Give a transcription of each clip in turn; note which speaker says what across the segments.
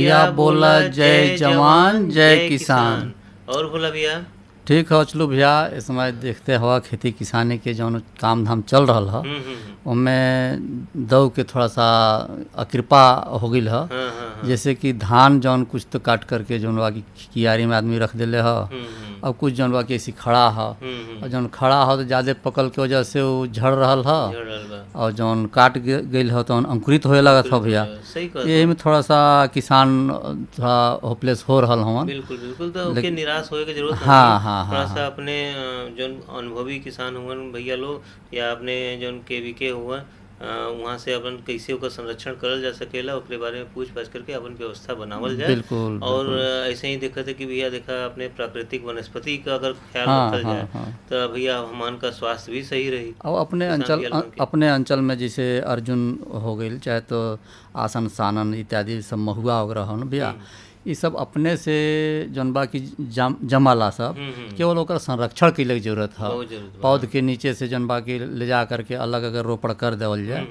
Speaker 1: भैया बोला जय जवान जय किसान।
Speaker 2: और बोला भैया
Speaker 1: ठीक है चलो भैया, इस समय देखते हवा खेती किसानी के जौन काम धाम चल रहा है उनमें दौ के थोड़ा सा अकृपा हो गई है।
Speaker 2: हाँ।
Speaker 1: जैसे कि धान जौन कुछ तो काट करके जौन बाकी कियारी में आदमी रख दिले है और कुछ जौन बाकी ऐसी खड़ा है और जौन खड़ा है तो ज़्यादा पकल के वजह से वो झड़ रहा है और जौन काट गई है तो अंकुरित होए लगा था भैया। यही में थोड़ा सा किसान थोड़ा होपलेस हो रहा हूँ।
Speaker 2: बिल्कुल बिल्कुल, तो उसके निराश होए की जरूरत नहीं।
Speaker 1: हाँ
Speaker 2: थोड़ा सा अपने जो अनुभवी किसान हुआ भैया लोग या अपने जो केवीके हुआ वहाँ से अपन कैसे ओकर संरक्षण करल जा सकेला ओकरे बारे में पूछ पाछ करके अपन व्यवस्था बनावल जाए।
Speaker 1: बिल्कुल,
Speaker 2: और
Speaker 1: बिल्कुल।
Speaker 2: ऐसे ही देखा था कि भैया देखा अपने प्राकृतिक वनस्पति का अगर ख्याल रखल जाए तो भैया हमान का स्वास्थ्य भी सही रही।
Speaker 1: और अपने अंचल में जैसे अर्जुन हो गई चाहे तो आसन सानन इत्यादि सब महुआ वगैरह हो न भैया, ये सब अपने से जनबा की जमाला सब केवल ओकर संरक्षण के लिए जरूरत है। पौध के नीचे से जनबा की ले जा करके अलग अगर रोपण कर देवल जाए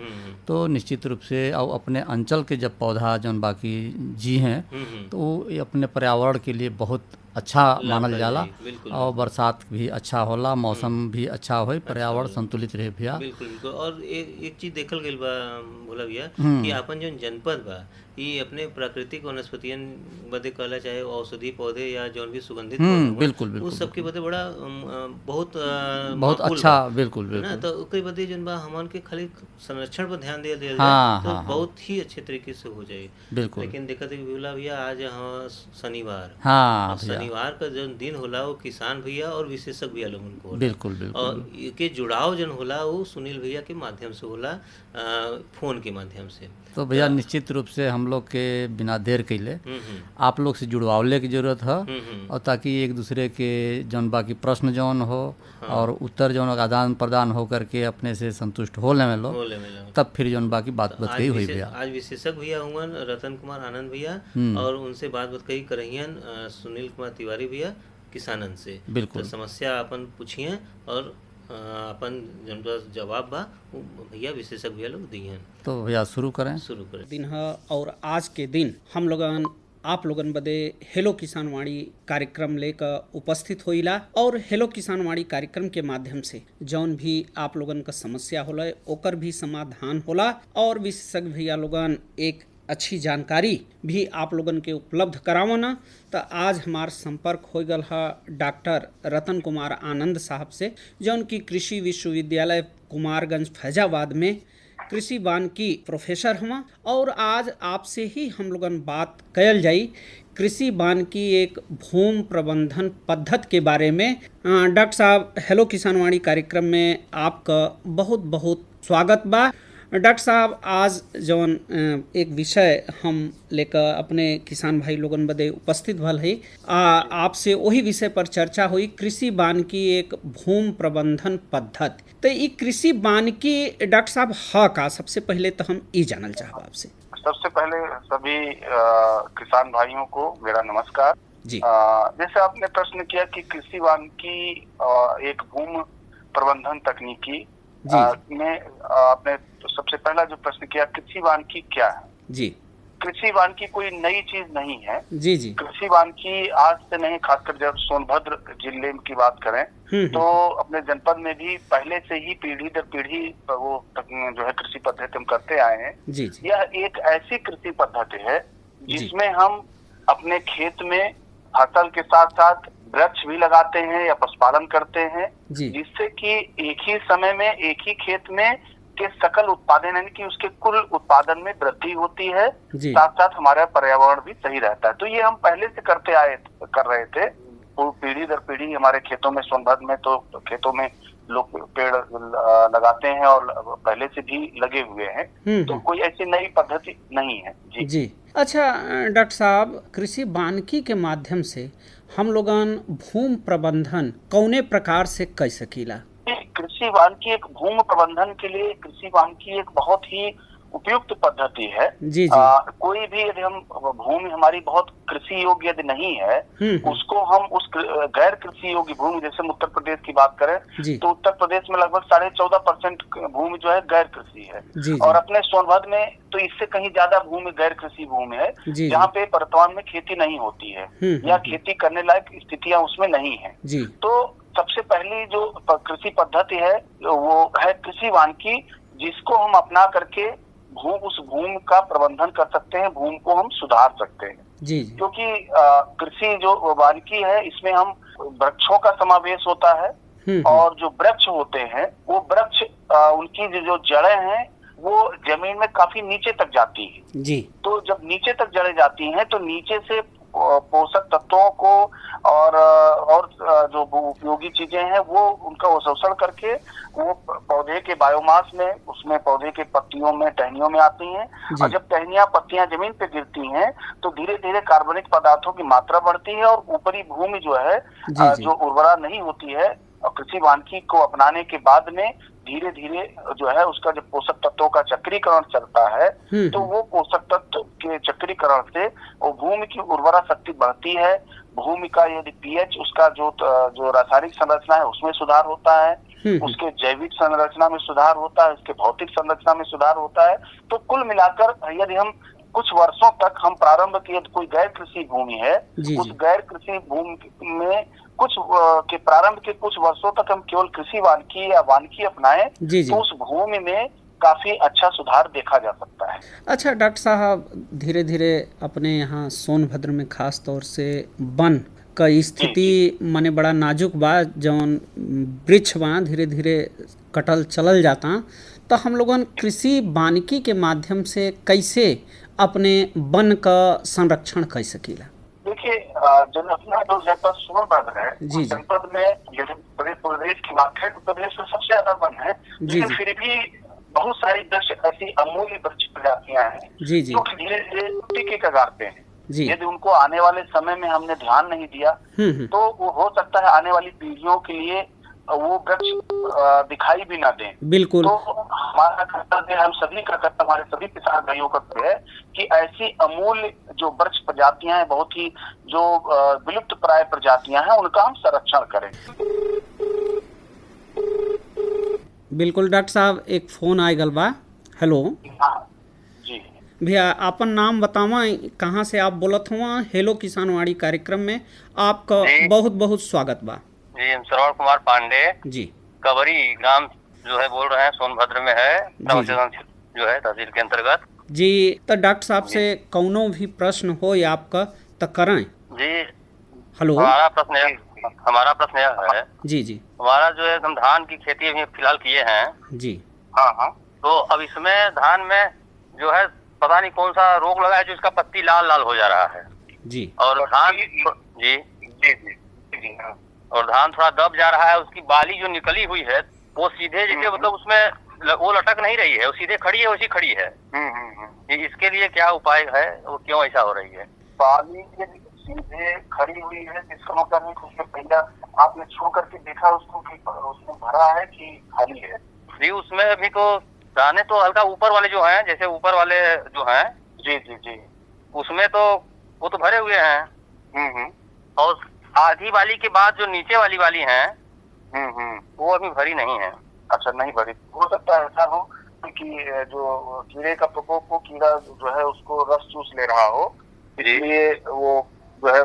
Speaker 1: तो निश्चित रूप से और अपने अंचल के जब पौधा जौन बाकी जी हैं तो वो अपने पर्यावरण के लिए बहुत अच्छा मानल जाला और बरसात भी अच्छा होला, मौसम भी अच्छा हो, पर्यावरण संतुलित रहे भैया।
Speaker 2: बिल्कुल। और एक चीज देखल गई बा भोला भैया कि अपन जो जनपद बा ये अपने प्राकृतिक वनस्पतियन बदे कहला चाहे औषधि पौधे या जौन भी सुगंधित
Speaker 1: बिल्कुल
Speaker 2: उस सबके बदे बड़ा बहुत
Speaker 1: अच्छा बिल्कुल
Speaker 2: ना। तो ओकरे बदे जौन बा हमन के खाली संरक्षण पर ध्यान दिया जाए तो बहुत ही अच्छे तरीके से हो जाए।
Speaker 1: बिल्कुल।
Speaker 2: लेकिन देखते भोला भैया आज शनिवार शनिवार का जो दिन होला वो किसान भैया और विशेषज्ञ भैया लोगन को होला।
Speaker 1: बिल्कुल।
Speaker 2: और के जुड़ाव जन होला वो सुनील भैया के माध्यम से होला, फोन के माध्यम से।
Speaker 1: तो भैया निश्चित रूप से हम लोग के बिना देर कैले आप लोग से जुड़वावले की जरूरत है और ताकि एक दूसरे के जौन बाकी प्रश्न जौन हो और उत्तर जौन आदान प्रदान हो करके अपने से संतुष्ट हो ले लो तब फिर जौन बाकी बात कही हुई भैया।
Speaker 2: आज विशेषज्ञ भैया हुआ रतन कुमार आनंद भैया और उनसे बात कही करहियन सुनील कुमार तिवारी भैया किसानन से।
Speaker 1: बिल्कुल।
Speaker 2: तो समस्या अपन पूछिए और अपन जन जवाब बा भैया विशेषज्ञ भैया लोग दिए।
Speaker 1: तो भैया शुरू करें
Speaker 3: दिन है और आज के दिन हम लोगन आप लोगन बदे हेलो किसानवाड़ी कार्यक्रम लेकर उपस्थित होइला और हेलो किसानवाड़ी कार्यक्रम के माध्यम से जौन भी आप लोगन का समस्या होला ओकर भी समाधान होला और विशेषज्ञ भैया लोगन एक अच्छी जानकारी भी आप लोगन के उपलब्ध करावना। तो आज हमार संपर्क हो गल है डॉक्टर रतन कुमार आनंद साहब से जौन की कृषि विश्वविद्यालय कुमारगंज फैजाबाद में कृषि वानिकी प्रोफेसर हुआ। और आज आपसे ही हम लोगन बात कयल जाई कृषि वानिकी एक भूमि प्रबंधन पद्धति के बारे में। डॉक्टर साहब हेलो किसानवाड़ी कार्यक्रम में आपका बहुत बहुत स्वागत बा। डॉक्टर साहब आज जौन एक विषय हम लेकर अपने किसान भाई लोगन बदे उपस्थित भल है आपसे वही विषय पर चर्चा हुई कृषि वानिकी एक भूमि प्रबंधन पद्धति। तो ये कृषि वानिकी डॉक्टर साहब हाँ का सबसे पहले तो हम ये जानल चाहब आपसे।
Speaker 4: सबसे पहले सभी किसान भाइयों को मेरा नमस्कार जी। जैसे आपने प्रश्न किया कि कृषि वानिकी एक भूमि प्रबंधन तकनीकी में आपने तो सबसे पहला जो प्रश्न किया कृषि वानिकी क्या है जी। कृषि वानिकी कोई नई चीज नहीं है जी। कृषि वानिकी आज से नहीं, खासकर जब सोनभद्र जिले की बात करें तो अपने जनपद में भी पहले से ही पीढ़ी दर पीढ़ी वो जो है कृषि पद्धति हम करते आए हैं जी। यह एक ऐसी कृषि पद्धति है जिसमें हम अपने खेत में फसल के साथ साथ वृक्ष भी लगाते हैं या पशुपालन करते हैं जिससे कि एक ही समय में एक ही खेत में के सकल उत्पादन यानी कि उसके कुल उत्पादन में वृद्धि होती है, साथ साथ हमारा पर्यावरण भी सही रहता है। तो ये हम पहले से कर रहे थे पीढ़ी दर पीढ़ी। हमारे खेतों में सोनभद्र में तो खेतों में लोग पेड़ लगाते हैं और पहले से भी लगे हुए हैं, तो कोई ऐसी नई पद्धति नहीं है जी।
Speaker 3: अच्छा डॉक्टर साहब, कृषि वानिकी के माध्यम से हम लोगन भूमि प्रबंधन कौने प्रकार से कर सकीला?
Speaker 4: कृषि वानिकी एक भूमि प्रबंधन के लिए कृषि वानिकी एक बहुत ही उपयुक्त पद्धति है।
Speaker 3: जी जी।
Speaker 4: कोई भी यदि हम भूमि हमारी बहुत कृषि योग्य यदि नहीं है, उसको हम उस गैर कृषि योग्य भूमि, जैसे हम उत्तर प्रदेश की बात करें तो उत्तर प्रदेश में लगभग 14.5% भूमि जो है गैर कृषि है। और अपने सोनभद्र में तो इससे कहीं ज्यादा भूमि गैर कृषि भूमि है, जहाँ पे वर्तमान में खेती नहीं होती है या खेती करने लायक स्थितियां उसमें नहीं है। तो सबसे पहली जो कृषि पद्धति है वो है कृषि वानिकी, जिसको हम अपना करके उस भूमि का प्रबंधन कर सकते हैं, भूमि को हम सुधार सकते हैं। क्योंकि कृषि जो वानिकी है इसमें हम वृक्षों का समावेश होता है, और जो वृक्ष होते हैं वो वृक्ष उनकी जो जड़ें हैं वो जमीन में काफी नीचे तक जाती है जी। तो जब नीचे तक जड़ें जाती हैं तो नीचे से पोषक तत्वों को और जो उपयोगी चीजें हैं वो उनका शोषण करके वो पौधे के बायोमास में, उसमें पौधे के पत्तियों में, टहनियों में आती हैं। और जब टहनियां पत्तियां जमीन पे गिरती हैं तो धीरे धीरे कार्बनिक पदार्थों की मात्रा बढ़ती है और ऊपरी भूमि जो है जो उर्वरा नहीं होती है, और कृषि वानिकी को अपनाने के बाद में धीरे धीरे जो है उसका जब पोषक तत्वों का चक्रीकरण चलता है तो वो पोषक तत्व के चक्रीकरण से वो भूमि की उर्वरा शक्ति बढ़ती है। भूमि का यदि पीएच, उसका जो रासायनिक संरचना है उसमें सुधार होता है, उसके जैविक संरचना में सुधार होता है, उसके भौतिक संरचना में सुधार होता है। तो कुल मिलाकर यदि हम कुछ वर्षों तक हम प्रारंभ किए, कोई गैर कृषि भूमि है, उस गैर कृषि भूमि में कुछ के प्रारंभ के कुछ वर्षों तक हम केवल कृषि वानिकी या वानिकी अपनाएं तो उस भूमि में काफी अच्छा सुधार देखा जा सकता है।
Speaker 3: अच्छा डॉक्टर साहब, धीरे धीरे अपने यहाँ सोनभद्र में खास तौर से वन का स्थिति माने बड़ा नाजुक बा, जौन वृक्ष बा धीरे धीरे कटल चलल जाता, तो हम लोगन कृषि वानिकी के माध्यम से कैसे अपने वन का संरक्षण कर सकीला?
Speaker 4: देखिए, अपना जो जनपद सोनभद्र है, जनपद में यदि प्रदेश की बात है तो प्रदेश में सबसे ज्यादा वन है, लेकिन फिर भी बहुत सारी वृक्ष ऐसी अमूल्य वृक्ष प्रजातियां हैं जो धीरे धीरे मिट्टी के कगार पे हैं। यदि उनको आने वाले समय में हमने ध्यान नहीं दिया तो वो हो सकता है आने वाली पीढ़ियों के लिए वो वृक्ष दिखाई भी ना दें।
Speaker 3: बिल्कुल।
Speaker 4: तो हमारा कर्तव्य, हम सभी का कर्तव्य, हमारे सभी किसान भाइयों का कर्तव्य है कि ऐसी अमूल्य जो वृक्ष प्रजातियां हैं, बहुत ही जो विलुप्त प्राय प्रजातियां हैं, उनका हम संरक्षण करें।
Speaker 3: बिल्कुल डॉक्टर साहब, एक फोन आए गल बा। हेलो।
Speaker 4: जी
Speaker 3: भैया, अपन नाम बतावा, कहाँ से आप बोलत हुआ? हेलो किसानवाड़ी कार्यक्रम में आपका बहुत बहुत स्वागत बा।
Speaker 5: जी, हम श्रवण कुमार पांडे
Speaker 3: जी,
Speaker 5: कवरी ग्राम जो है बोल रहे हैं, सोनभद्र में है जो है तहसील के अंतर्गत
Speaker 3: जी। तो डॉक्टर साहब से कौनो भी प्रश्न हो या आपका तो करें
Speaker 5: जी।
Speaker 3: हेलो।
Speaker 5: हमारा प्रश्न यह है
Speaker 3: जी जी,
Speaker 5: हमारा जो है हम धान की खेती अभी फिलहाल किए हैं
Speaker 3: जी।
Speaker 5: हाँ। तो अब इसमें धान में जो है पता नहीं कौन सा रोग लगा है जो इसका पत्ती लाल लाल हो जा रहा है जी। और धान जी और धान थोड़ा दब जा रहा है, उसकी बाली जो निकली हुई है वो सीधे जैसे मतलब उसमें वो लटक नहीं रही है, वो सीधे खड़ी है, वैसी खड़ी है। इसके लिए क्या उपाय है, वो क्यों ऐसा हो रही है?
Speaker 4: बाली सीधे खड़ी हुई है, जिसका मतलब है उसमें पहला आपने छू करके देखा उसको कि उसमें भरा है कि खाली है?
Speaker 5: जी, उसमें अभी तो दाने तो हल्का ऊपर वाले जो हैं, जैसे ऊपर वाले जो हैं
Speaker 4: जी,
Speaker 5: उसमें तो वो तो भरे हुए हैं। और आधी वाली के बाद जो नीचे वाली हैं वो अभी भरी नहीं है।
Speaker 4: अच्छा, नहीं भरी। हो सकता है ऐसा हो कि जो कीड़े का प्रकोप हो, कीड़ा जो है उसको रस चूस ले रहा हो, इसलिए वो जो है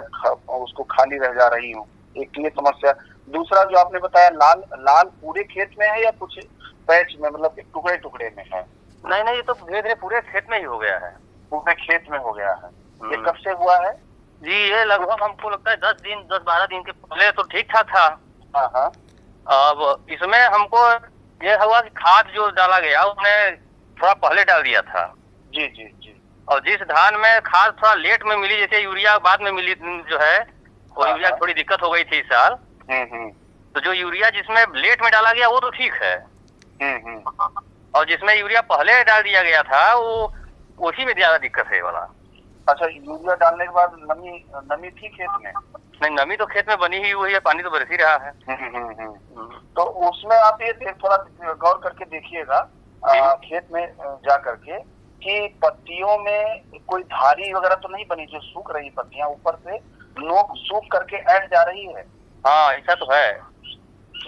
Speaker 4: उसको खाली रह जा रही हो, एक ये समस्या। दूसरा जो आपने बताया लाल पूरे खेत में है या कुछ पैच में, मतलब टुकड़े टुकड़े में है?
Speaker 5: नहीं, ये तो धीरे धीरे पूरे खेत में ही हो गया है।
Speaker 4: पूरे खेत में हो गया है। ये कब से हुआ है?
Speaker 5: जी, ये लगभग हमको लगता है 10-12 दिन के पहले तो ठीक ठाक था।
Speaker 4: हाँ।
Speaker 5: अब इसमें हमको ये हुआ कि खाद जो डाला गया उसने थोड़ा पहले डाल दिया था।
Speaker 4: जी।
Speaker 5: और जिस धान में खाद थोड़ा लेट में मिली, जैसे यूरिया बाद में मिली जो है, वो यूरिया थोड़ी दिक्कत हो गई थी इस साल। तो जो यूरिया जिसमें लेट में डाला गया वो तो ठीक है, और जिसमें यूरिया पहले डाल दिया गया था वो उसी में ज्यादा दिक्कत है वाला।
Speaker 4: अच्छा, यूरिया डालने के बाद नमी थी खेत में?
Speaker 5: नहीं, नमी तो खेत में बनी ही हुई है, पानी तो बरस ही रहा है।
Speaker 4: तो उसमें आप ये थोड़ा गौर करके देखिएगा, खेत में जा करके कि पत्तियों में कोई धारी वगैरह तो नहीं बनी, जो सूख रही पत्तियां ऊपर से नोक सूख करके ऐंठ जा रही है।
Speaker 5: हाँ ऐसा तो है।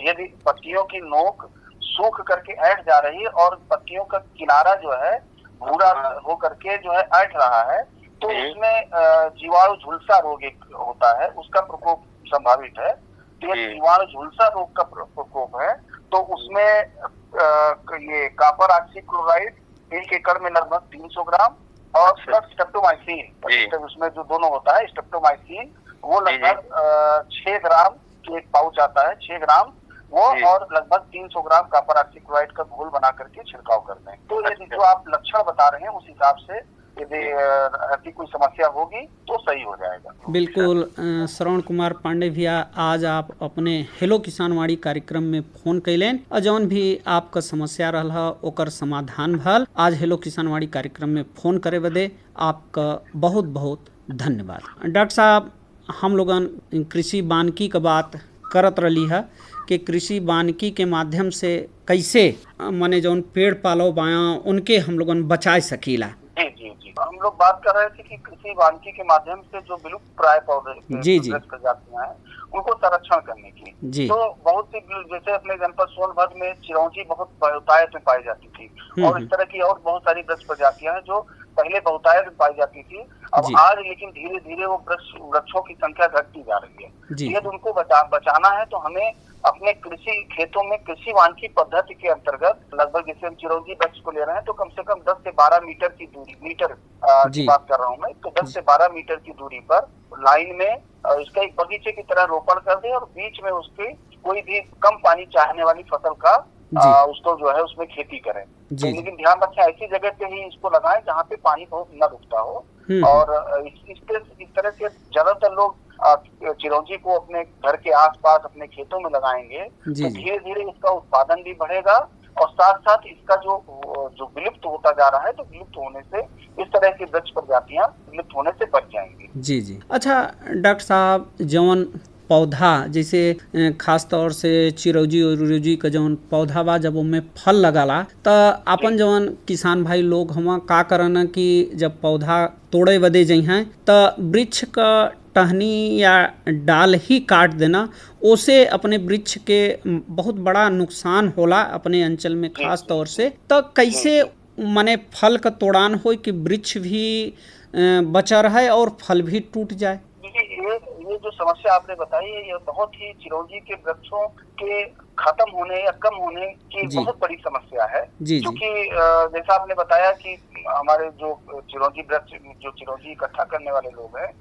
Speaker 4: यदि पत्तियों की नोक सूख करके ऐंठ जा रही है और पत्तियों का किनारा जो है भूरा हो करके जो है ऐंठ रहा है, तो उसमें जीवाणु झुलसा रोग एक होता है, उसका प्रकोप संभावित है। तो ये जीवाणु झुलसा रोग का प्रकोप है, तो उसमें ये कॉपर ऑक्सीक्लोराइड 1 एकड़ में लगभग 300 ग्राम और प्लस स्ट्रेप्टोमाइसिन, उसमें जो दोनों होता है स्ट्रेप्टोमाइसिन वो लगभग 6 ग्राम की एक पाउच आता है, 6 ग्राम वो और लगभग 300 ग्राम कॉपर ऑक्सीक्लोराइड का घोल बना करके छिड़काव कर दें। तो यदि जो आप लक्षण बता रहे हैं उस हिसाब से यदि ऐसी कोई समस्या होगी तो सही हो जाएगा।
Speaker 3: बिल्कुल। श्रवण कुमार पांडे भैया, आज आप अपने हेलो किसानवाड़ी कार्यक्रम में फोन कैलेन और जौन भी आपका समस्या रहा ओकर समाधान भल। आज हेलो किसानवाड़ी कार्यक्रम में फोन करे बदे आपका बहुत बहुत धन्यवाद। डॉक्टर साहब, हम लोगन कृषि वानिकी का बात करत रही है कि कृषि वानिकी के माध्यम से कैसे माने जौन पेड़ पालो बाया उनके हम लोगन बचा सकीला।
Speaker 4: जी हम लोग बात कर रहे थे कि कृषि वानिकी के माध्यम से जो विलुप्त प्राय पौधे प्रजातियां हैं उनको संरक्षण करने की। तो बहुत सी, जैसे अपने जनपद सोनभद्र में चिरौंजी बहुत बहुतायत में पाई जाती थी और इस तरह की और बहुत सारी वृक्ष प्रजातियां हैं जो पहले बहुतायत में पाई जाती थी, अब आज लेकिन धीरे धीरे वो वृक्षों की संख्या घटती जा रही है। यदि उनको बचाना है तो हमें अपने कृषि खेतों में कृषि वानिकी पद्धति के अंतर्गत लगभग, जैसे हम चिरौंजी वृक्ष को ले रहे हैं तो कम से कम 10 से 12 मीटर की दूरी, की बात कर रहा हूँ मैं, तो 10 से 12 मीटर की दूरी पर लाइन में इसका एक बगीचे की तरह रोपण कर दे और बीच में उसके कोई भी कम पानी चाहने वाली फसल का उसको जो है उसमें खेती करें। तो लेकिन ध्यान रखें ऐसी जगह पे ही इसको लगाएं जहाँ पे पानी बहुत न रुकता हो। और इस तरह से ज्यादातर लोग चिरौंजी को अपने घर के आसपास अपने खेतों में लगाएंगे तो धीरे धीरे इसका उत्पादन भी बढ़ेगा और साथ साथ इसका जो विलुप्त होता जा रहा है तो विलुप्त होने से इस तरह की वृक्ष प्रजातियां विलुप्त होने से बच जाएंगी।
Speaker 3: जी। अच्छा डॉक्टर साहब, जौन पौधा जैसे खास तौर से चिरौंजी और उरौजी का जौन पौधा बा जब उनमें फल लगाला तो अपन जौन किसान भाई लोग हम का करना कि जब पौधा तोड़े बदे जइहें तो वृक्ष का टहनी या डाल ही काट देना, उसे अपने वृक्ष के बहुत बड़ा नुकसान होला अपने अंचल में खास तौर से। तो कैसे माने फल का तोड़ान हो कि वृक्ष भी बचा रहे और फल भी टूट जाए?
Speaker 4: ये जो समस्या आपने बताई है ये बहुत ही चिरौंजी के वृक्षों के खत्म होने या कम होने की बहुत बड़ी समस्या है, क्योंकि जैसा आपने बताया कि हमारे जो चिरौंजी वृक्ष जो चिरौंजी इकट्ठा करने वाले लोग हैं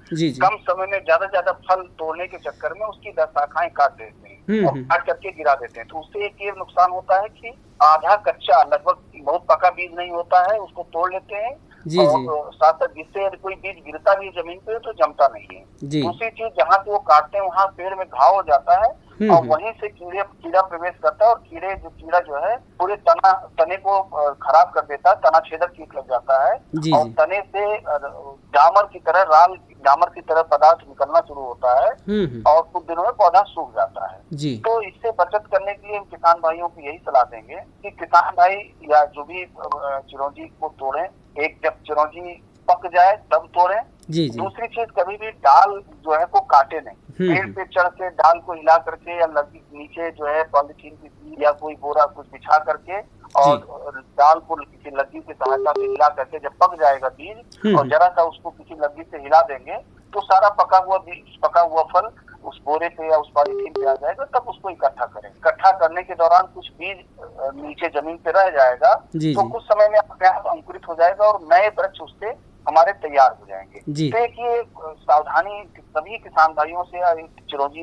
Speaker 4: कम समय में ज्यादा फल तोड़ने के चक्कर में उसकी 10 शाखाएं काट देते हैं और काट करके गिरा देते हैं। तो उससे एक ये नुकसान होता है कि आधा कच्चा, लगभग बहुत पका बीज नहीं होता है, उसको तोड़ लेते हैं और साथ साथ जिससे कोई बीज गिरता भी जमीन पे तो जमता नहीं है। दूसरी चीज, जहाँ से वो काटते हैं वहाँ पेड़ में घाव हो जाता है और वहीं से कीड़ा प्रवेश करता है और कीड़ा जो है पूरे तने को खराब कर देता है, तना छेदक कीट लग जाता है और तने से डामर की तरह पदार्थ निकलना शुरू होता है और कुछ दिनों में पौधा सूख जाता है। तो इससे बचत करने के लिए हम किसान भाइयों को यही सलाह देंगे कि किसान भाई या जो भी चिरौंजी को तोड़ें, एक जब चिरौंजी पक जाए तब तोड़ें। दूसरी चीज, कभी भी डाल जो है को काटे नहीं, पेड़ पे चढ़ के डाल को हिला करके या नीचे जो है पॉलिथीन की या कोई बोरा कुछ बिछा करके और डाल को किसी लग्गी की सहायता से हिला करके जब पक जाएगा बीज और जरा सा उसको किसी लग्गी से हिला देंगे तो सारा पका हुआ फल उस बोरे पे या उस पॉलिथीन पे आ जाएगा। तब उसको इकट्ठा करें। इकट्ठा करने के दौरान कुछ बीज नीचे जमीन पे रह जाएगा तो कुछ समय में अपने आप अंकुरित हो जाएगा और नए वृक्ष उससे हमारे तैयार हो जाएंगे। तो एक ये सावधानी सभी किसान भाइयों से या चिरौंजी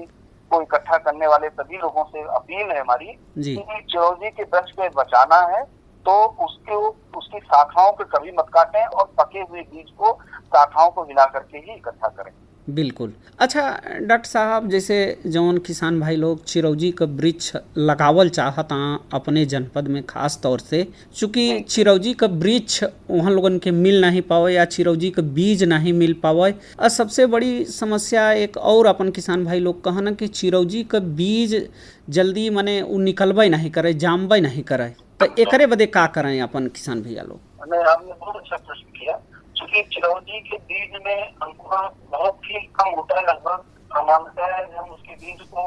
Speaker 4: को इकट्ठा करने वाले सभी लोगों से अपील है हमारी कि चिरौंजी के वृक्ष को बचाना है तो उसकी शाखाओं को कभी मत काटें और पके हुए बीज को शाखाओं को हिला करके ही इकट्ठा करें।
Speaker 3: बिल्कुल। अच्छा डॉक्टर साहब, जैसे जौन किसान भाई लोग चिरौंजी का वृक्ष लगावल चाहता अपने जनपद में खास तौर से, चूँकि चिरौंजी का वृक्ष वहाँ लोगन के मिल नहीं पावे या चिरौंजी का बीज नहीं मिल पावे, और सबसे बड़ी समस्या एक और अपन किसान भाई लोग कहना कि चिरौंजी का बीज जल्दी माने वो निकलबे नहीं करे, जामबे नहीं करे, तो एकरे बदे का करें अपन किसान भैया लोग?
Speaker 4: आपने बहुत अच्छा प्रश्न किया। चूंकि चिरौंजी के बीज में अंकुरण बहुत ही कम होता है, लगभग सामान्यतः है हम उसके बीज को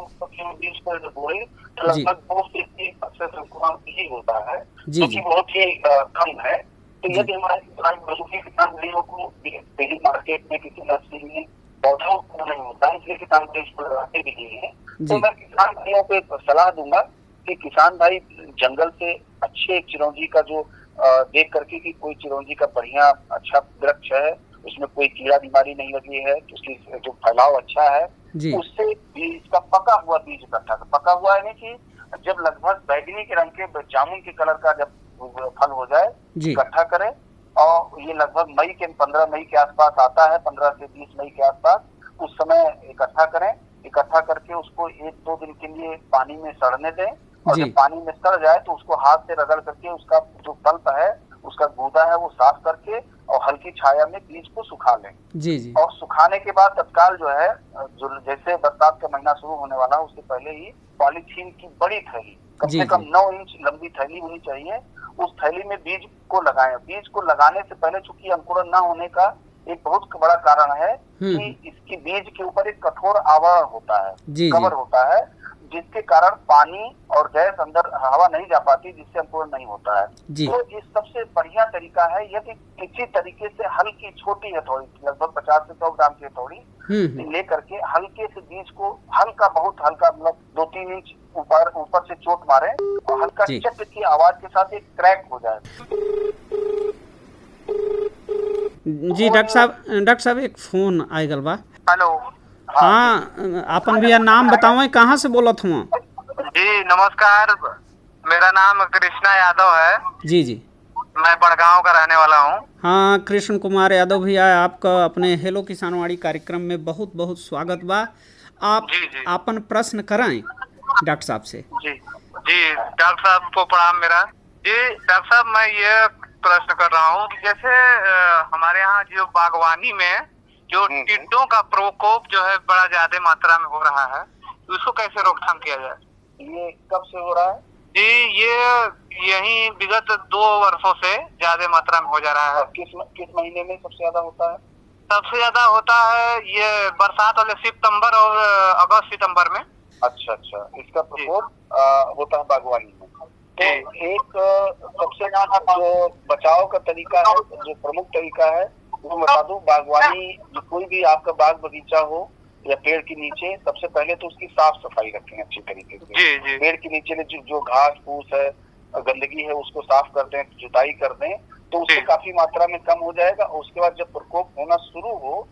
Speaker 4: बोए तो लगभग 2 से 3% अंकुरण ही होता है, जो कि बहुत ही कम है। तो यदि हमारे किसान भाइयों को डेली मार्केट में किसी नर्सरी में पौधा उत्पन्न नहीं होता है, इसलिए किसान भाई इसको लगाते भी नहीं है, तो मैं किसान भाइयों को एक सलाह दूंगा कि किसान भाई जंगल से अच्छे चिरौंजी का जो देख करके कि कोई चिरौंजी का बढ़िया अच्छा वृक्ष है, उसमें कोई कीड़ा बीमारी नहीं लगी है, उसकी जो फैलाव अच्छा है, उससे बीज का पका हुआ बीज इकट्ठा कर, पका हुआ है कि जब लगभग बैगनी के रंग के जामुन के कलर का जब फल हो जाए इकट्ठा करें, और ये लगभग 15 मई के आसपास आता है, 15 से 20 मई के आसपास, उस समय इकट्ठा करें। इकट्ठा करके उसको 1-2 दिन के लिए पानी में सड़ने दें, और जब पानी में सड़ जाए तो उसको हाथ से रगड़ करके उसका जो पल्प है, उसका गूदा है, वो साफ करके और हल्की छाया में बीज को सुखा लें। जी। और सुखाने के बाद तत्काल जो है, जो जैसे बरसात का महीना शुरू होने वाला है उससे पहले ही पॉलीथीन की बड़ी थैली, कम से कम 9 इंच लंबी थैली होनी चाहिए, उस थैली में बीज को लगाएं। बीज को लगाने से पहले चूंकि अंकुरण न होने का एक बहुत बड़ा कारण है कि इसकी बीज के ऊपर एक कठोर आवरण होता है, कवर होता है, जिसके कारण पानी और गैस अंदर हवा नहीं जा पाती, जिससे अंकुरण नहीं होता है। तो इस सबसे बढ़िया तरीका है यदि किसी तरीके से हल्की छोटी हथौड़ी, लगभग 50 से 100 ग्राम की हथौड़ी लेकर के हल्के से बीज को बहुत हल्का, मतलब 2-3 इंच ऊपर से चोट मारे और हल्का चट की आवाज के साथ एक क्रैक हो जाए।
Speaker 3: जी डॉक्टर साहब एक फोन आए गल बा।
Speaker 5: हेलो।
Speaker 3: हाँ, अपन भैया नाम बताओ, कहाँ से बोलत हुआ?
Speaker 5: जी नमस्कार, मेरा नाम कृष्णा यादव है। जी। मैं बड़गांव का रहने वाला हूँ।
Speaker 3: हाँ, कृष्ण कुमार यादव भैया, आपका अपने हेलो किसानवाड़ी कार्यक्रम में बहुत बहुत स्वागत बा। आप अपन प्रश्न कराएं डॉक्टर साहब से।
Speaker 5: जी डॉक्टर साहब को प्रणाम मेरा। जी डॉक्टर साहब, मैं ये प्रश्न कर रहा हूँ कि जैसे हमारे यहाँ जो बागवानी में जो टिड्डों का प्रकोप जो है बड़ा ज्यादा मात्रा में हो रहा है, उसको कैसे रोकथाम किया जाए?
Speaker 4: ये कब से हो रहा है?
Speaker 5: जी यही विगत 2 वर्षों से ज्यादा मात्रा में हो जा रहा है।
Speaker 4: किस महीने में सबसे ज्यादा होता है?
Speaker 5: सबसे ज्यादा होता है ये बरसात वाले सितंबर और अगस्त सितंबर में।
Speaker 4: अच्छा, इसका प्रकोप होता है बागवानी में। तो एक सबसे जो बचाव का तरीका है, जो प्रमुख तरीका है वो बता दूं, बागवानी कोई भी आपका बाग बगीचा हो या पेड़ के नीचे, सबसे पहले तो उसकी साफ सफाई रखें अच्छी तरीके से। पेड़ के नीचे जो घास फूस है, गंदगी है, उसको साफ कर दें, जुताई कर दें, तो उससे काफी मात्रा में कम हो जाएगा। और उसके बाद जब प्रकोप होना शुरू हो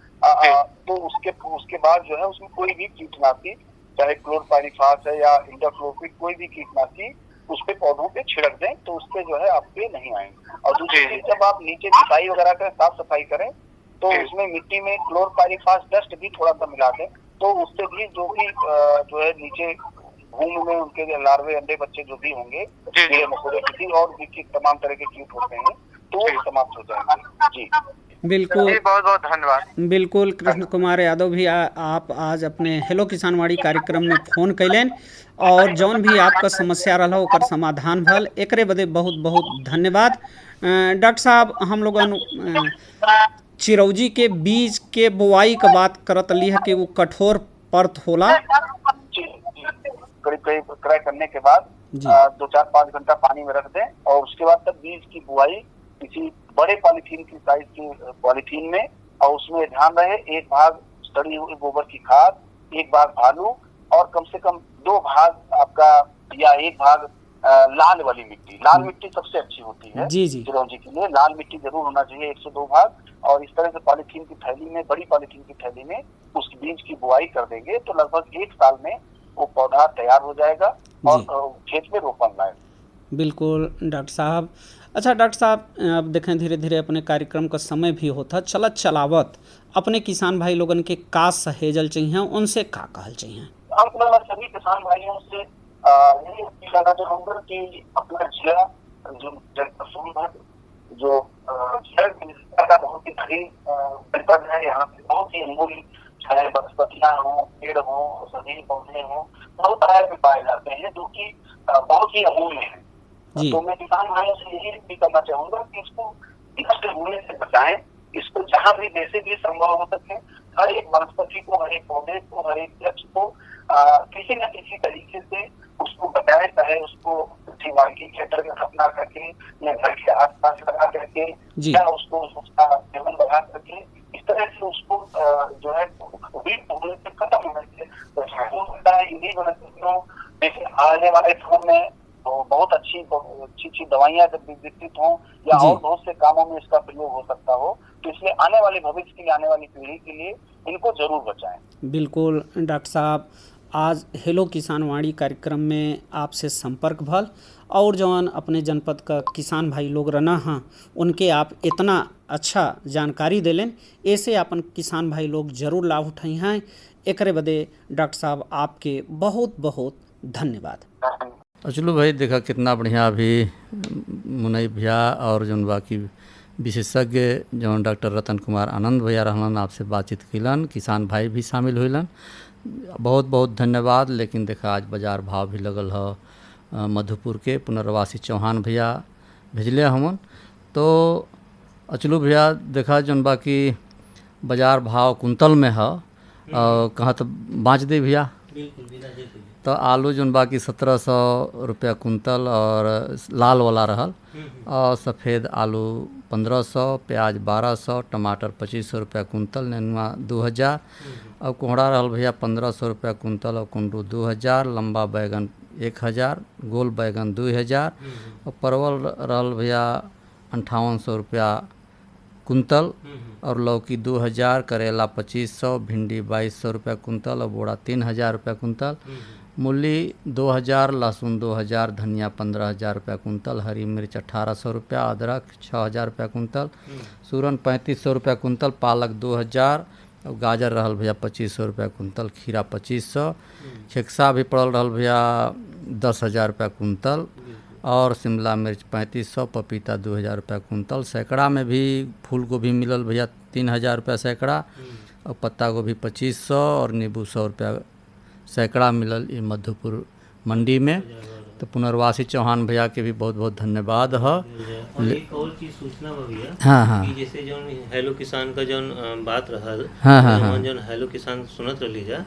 Speaker 4: तो उसके बाद जो है उसमें कोई भी कीटनाशी, चाहे क्लोरपाइरिफास है या इंडाक्लोरपिड, कोई भी कीटनाशी उस पे पौधों पे छिड़क दें, तो उसपे जो है आप पे नहीं आएंगे। और दूसरी चीज, जब आप नीचे जुताई वगैरह करें, साफ सफाई करें, तो उसमें मिट्टी में क्लोरपाइरिफास डस्ट भी थोड़ा सा मिला दें, तो उससे भी जो है नीचे भूमि में उनके लार्वे, अंडे, बच्चे जो भी होंगे, कीड़े मकोड़े, किसी और भी तमाम तरह के कीट होते हैं, तो वो समाप्त हो जाएंगे। जी
Speaker 3: बिल्कुल,
Speaker 5: बहुत बहुत धन्यवाद।
Speaker 3: बिल्कुल कृष्ण कुमार यादव भी आप आज अपने हेलो किसानवाड़ी कार्यक्रम में फोन कैलें और जौन भी आपका समस्या रहा ओकर समाधान भल, एकरे बदे बहुत बहुत धन्यवाद। डॉक्टर साहब, हम लोग चिरौंजी के बीज के बुआई का बात करत ली है कि वो कठोर परत होला,
Speaker 4: करीब क्रय करने के बाद 2-4-5 घंटा पानी में रख दें, और उसके बाद तब बीज की बुआई किसी बड़े पॉलीथीन की साइज की पॉलीथीन में, और उसमें ध्यान रहे 1 भाग सड़ी हुई गोबर की खाद, 1 भाग भालू, और कम से कम 2 भाग आपका या 1 भाग लाल वाली मिट्टी। लाल मिट्टी सबसे अच्छी होती है चिरौंजी के लिए, लाल मिट्टी जरूर होना चाहिए, 1 से 2 भाग। और इस तरह से पॉलीथीन की थैली में, बड़ी पॉलीथीन की थैली में उस बीज की बुआई कर देंगे, तो लगभग 1 साल में वो पौधा तैयार हो जाएगा और खेत में रोपण लाएगा।
Speaker 3: बिल्कुल डॉक्टर साहब। अच्छा डॉक्टर साहब, अब देखें धीरे धीरे अपने कार्यक्रम का समय भी होता, चलत चलावत अपने किसान भाई लोगन के का सहेजल चाहिए, उनसे का कहल चाहिए?
Speaker 4: सभी किसान भाइयों से यही अपील करना चाहूँगा कि अपना जिला जो सोनभद्र जो का बहुत ही जनपद है, यहाँ पे बहुत ही अमूल्य, चाहे वनस्पतियाँ हों, पेड़ हों, सभी पौधे हों, बहुत तरह के पाए जाते हैं जो कि बहुत ही अमूल्य है। तो मैं किसान भाइयों से यही भी करना चाहूंगा कि इसको नष्ट होने से बचाएं। इसको जहाँ भी जैसे भी संभव हो सके हर एक वनस्पति को, हर एक पौधे को, हर एक वृक्ष को किसी न किसी तरीके से उसको बचाए, चाहे उसको की क्षेत्र में अपना करके या घर के आसपास लगा करके या उसको उसका सेवन बढ़ा करके इस तरह से उसको जो है होने से खत्म होने से हो सकता है। इन्हीं वनस्पतियों जैसे आने वाले समय में तो बहुत अच्छी दवाइयां जब विकसित हों या और बहुत से कामों में इसका प्रयोग हो सकता हो, तो इसलिए आने वाले भविष्य के लिए, आने वाली पीढ़ी के लिए इनको जरूर बचाएं।
Speaker 3: बिल्कुल डॉक्टर साहब, आज हेलो किसान वाणी कार्यक्रम में आपसे संपर्क भल और जवान अपने जनपद का किसान भाई लोग रहना हाँ उनके आप इतना अच्छा जानकारी दिलें, ऐसे अपन किसान भाई लोग जरूर लाभ उठाई हैं। एकरे बदे डॉक्टर साहब आपके बहुत बहुत धन्यवाद।
Speaker 1: चलो भाई, देखा कितना बढ़िया अभी मुनई भैया और जौन बाकी विशेषज्ञ जौन डॉक्टर रतन कुमार आनंद भैया रहलन आपसे बातचीत कैलन, किसान भाई भी शामिल हुईलन। बहुत बहुत धन्यवाद। लेकिन देखा आज बाजार भाव भी लगल है मधुपुर के पुनर्वासी चौहान भैया भेजले हमन, तो अचलू भैया देखा जौन बाकी बाजार भाव कुंतल में है कहाँ तो बाँच दे भैया। तो आलू जौन बाकी 1700 रुपया कुंतल और लाल वाला रहल, और सफ़ेद आलू 1500, प्याज 1200, टमाटर 2500 रुपया कुंतल, नेनुआ 2000, और कोहड़ा रहल भैया 1500 रुपया कुंतल, और कुंडू 2000, लंबा बैगन 1000, गोल बैगन 2000, और परवल रहल भैया 5800 रुपया कुंतल, और लौकी 2000, करेला 2500, भिंडी 2200 रुपया कुंतल, और बोड़ा 3000 रुपया कुंतल, मूली 2000, लहसुन 2000, धनिया 15000 रुपया कुंतल, हरी मिर्च 1800 रुपया, अदरक 6000 रुपया कुंतल, सूरन 3500 रुपया कुंतल, पालक 2000, और गाजर रहल भैया 2500 रुपया कुंतल, खीरा 2500, खेक्सा भी पड़ल रहल भैया 10,000 रुपया कुंतल, और शिमला मिर्च 3500, पपीता 2000 रुपया कुंतल, सैकड़ा में भी फूल गोभी मिलल भैया 3000 रुपया सैकड़ा, और पत्ता गोभी 2500, और नींबू 100 रुपया सैकड़ा मिलल ये मधुपुर मंडी में। तो पुनर्वासी चौहान भैया के भी बहुत बहुत धन्यवाद है।
Speaker 2: और एक और चीज सूचना भैया,
Speaker 1: हाँ
Speaker 2: कि जैसे जो हेलो किसान का जो बात रहल, जो हेलो किसान सुनत रही जा,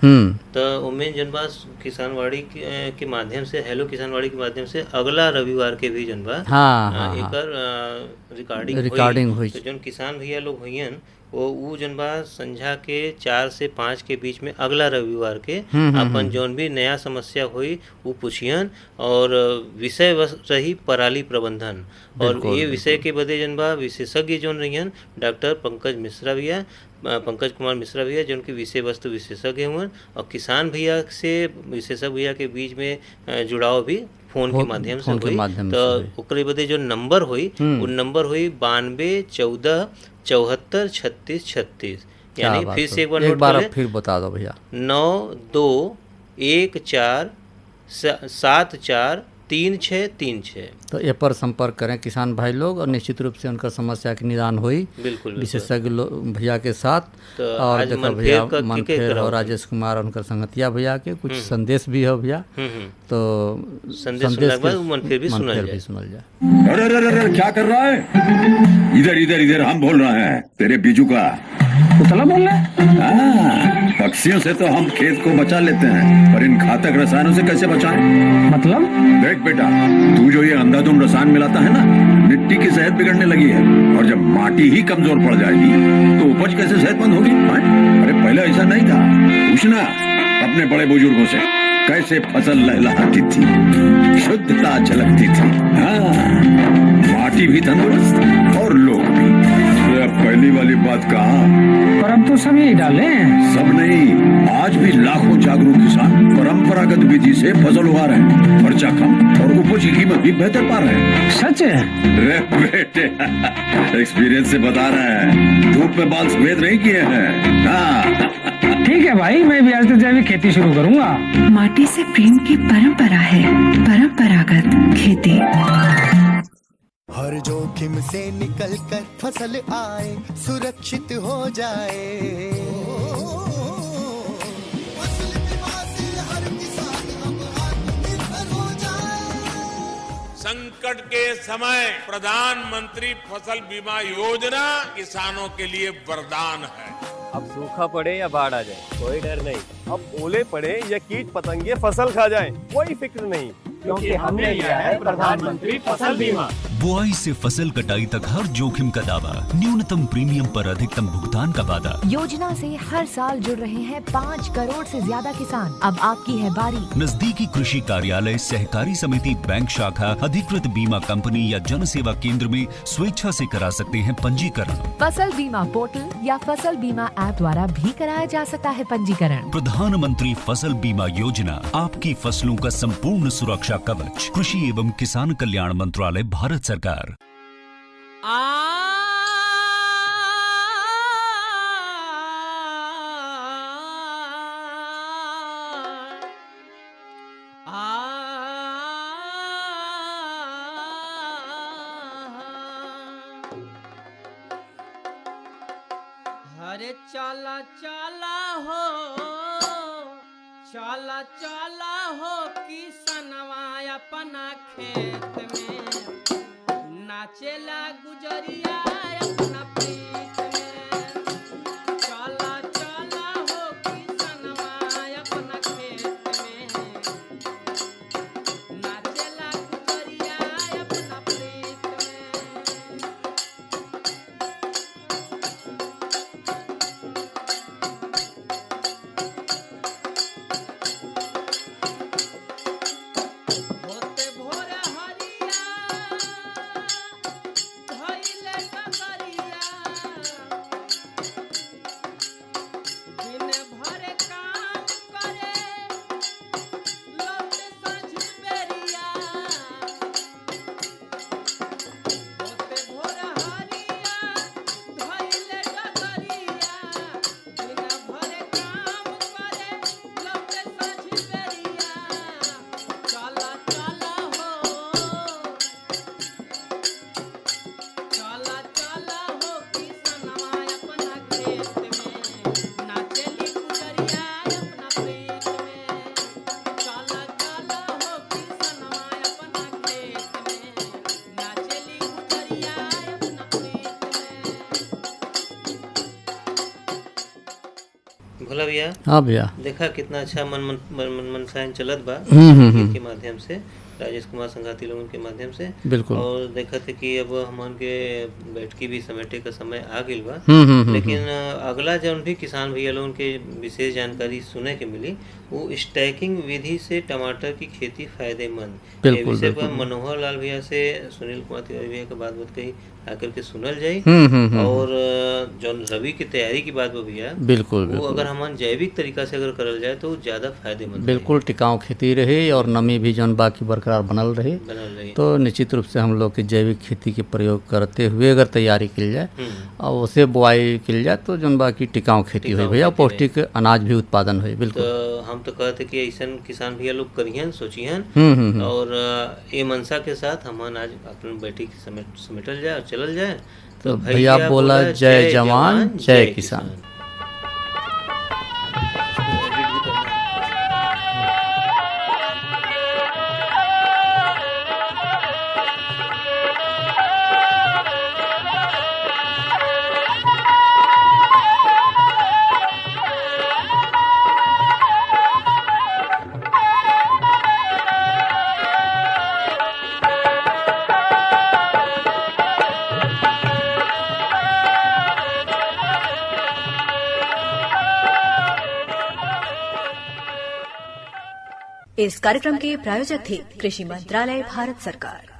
Speaker 2: तो उमें जन बात किसानवाड़ी के माध्यम से, हेलो किसानवाड़ी के माध्यम से अगला रविवार के भी जन बात रिकॉर्डिंग हुई। तो जो किसान भैया लोग हुईन वो जन बा संझा के 4 से 5 के बीच में अगला रविवार के अपन जौन भी नया समस्या हुई वो पूछियन, और विषय रही पराली प्रबंधन, और ये विषय के बदे जन बा विशेषज्ञ जौन रहियन डॉक्टर पंकज कुमार मिश्रा भैया जो उनके विषय वस्तु विशेषज्ञ हुए, और किसान भैया से विशेषज्ञ भैया के बीच में जुड़ाव भी फोन के माध्यम से हुई। तो ओकरे बदे जो नंबर हुई वो नंबर हुई 92 14 74 36 36, यानी फिर से एक बार
Speaker 1: फिर बता दो भैया,
Speaker 2: 92 14 74 3636। तो
Speaker 1: ये पर संपर्क करें किसान भाई लोग, और निश्चित रूप से उनका समस्या की निदान हुई विशेषज्ञ भैया के साथ।
Speaker 2: तो
Speaker 1: और देखो भैया मनफेर और राजेश कुमार उनका संगतिया भैया के कुछ संदेश भी हो भैया, तो
Speaker 2: संदेश मनफेर भी सुनल जाए।
Speaker 6: अरे क्या कर रहा है? इधर इधर इधर हम बोल रहे हैं तेरे बीजू का
Speaker 7: उतला बोल रहा है।
Speaker 6: पक्षियों से तो हम खेत को बचा लेते हैं, पर इन घातक रसायनों से कैसे बचाएं?
Speaker 7: मतलब?
Speaker 6: देख बेटा, तू जो ये अंधाधुंध रसायन मिलाता है ना, मिट्टी की सेहत बिगड़ने लगी है, और जब माटी ही कमजोर पड़ जाएगी तो उपज कैसे सेहतमंद होगी? अरे पहले ऐसा नहीं था, पूछना अपने बड़े बुजुर्गों से, कैसे फसल लहलहाती थी, शुद्धता झलकती थी। हाँ, माटी भी तंदुरुस्त और लोग भी। पहली वाली बात कहा,
Speaker 7: पर अब तो सब यही डाले हैं।
Speaker 6: सब नहीं, आज भी लाखों जागरूक किसान परंपरागत विधि से फसल उगा रहे हैं, खर्चा कम और उपज की कीमत भी बेहतर पा रहे हैं।
Speaker 7: सच है?
Speaker 6: रे बेटे, एक्सपीरियंस से बता रहे हैं, धूप में बाल सफेद नहीं किए हैं। हाँ।
Speaker 7: ठीक है भाई, मैं भी आज से जैविक खेती शुरू करूंगा।
Speaker 8: माटी से प्रेम की परंपरा है, परंपरागत खेती।
Speaker 9: हर जोखिम से निकल कर फसल आए, सुरक्षित हो जाए, फसल बीमा से हर किसान अब आत्मनिर्भर हो जाए।
Speaker 10: संकट के समय प्रधानमंत्री फसल बीमा योजना किसानों के लिए वरदान है।
Speaker 11: अब सूखा पड़े या बाढ़ आ जाए कोई डर नहीं, अब ओले पड़े या कीट पतंगे फसल खा जाए कोई फिक्र नहीं, क्योंकि हमने लिया है प्रधानमंत्री फसल बीमा।
Speaker 12: बुआई से फसल कटाई तक हर जोखिम का दावा, न्यूनतम प्रीमियम पर अधिकतम भुगतान का वादा।
Speaker 13: योजना से हर साल जुड़ रहे हैं 5 करोड़ से ज्यादा किसान। अब आपकी है बारी।
Speaker 12: नजदीकी कृषि कार्यालय, सहकारी समिति, बैंक शाखा, अधिकृत बीमा कंपनी या जन सेवा केंद्र में स्वेच्छा से करा सकते हैं पंजीकरण।
Speaker 13: फसल बीमा पोर्टल या फसल बीमा ऐप द्वारा भी कराया जा सकता है पंजीकरण।
Speaker 12: प्रधानमंत्री फसल बीमा योजना, आपकी फसलों का संपूर्ण सुरक्षा कवच। कृषि एवं किसान कल्याण मंत्रालय, भारत सरकार।
Speaker 3: हरे चला चला हो, चला चला हो किसनवा अपना खेत में, नाचेला गुजरिया अपना प्रीत में। चला चला हो किसनवा अपना खेत में, नाचेला गुजरिया अपना प्रीत में।
Speaker 2: भोला भैया,
Speaker 1: हाँ भैया,
Speaker 2: देखा कितना अच्छा मनसायन चलत बा के माध्यम से, राजेश कुमार संघाती लोगों के माध्यम से।
Speaker 1: बिल्कुल।
Speaker 2: और देखा थे कि अब हमन के बैठकी भी समेटे का समय आ गइल बा, लेकिन अगला जौन भी किसान भैया लोगन के विशेष जानकारी सुने के मिली, वो स्टैकिंग विधि से टमाटर की खेती फायदेमंद, ये विषय पर मनोहर लाल भैया से सुनील कुमार तिवारी भैया के बात कही आकर के सुनल जाये। और जौन रबी की तैयारी की बात भैया,
Speaker 1: बिल्कुल,
Speaker 2: वो अगर हमन जैविक तरीका से अगर करल जाए तो ज्यादा फायदेमंद,
Speaker 1: बिल्कुल टिकाऊ खेती रहे और नमी भी जौन बाकी बरकरार बनल रहे। तो निश्चित रूप से हम लोग के जैविक खेती के प्रयोग करते हुए अगर तैयारी की जाए और उसे बुआई की जाए तो जौन बाकी टिकाऊ खेती हो भैया, पौष्टिक अनाज भी उत्पादन हो। बिल्कुल,
Speaker 2: तो हम तो कहते कि ऐसा किसान भैया लोग करियन, सोचियन और ये मनसा के साथ हमन आज अपन बैठी समेटल जाए और चलल जाए। तो
Speaker 1: भैया बोला जय जवान जय किसान।
Speaker 13: इस कार्यक्रम के प्रायोजक थे कृषि मंत्रालय, भारत सरकार।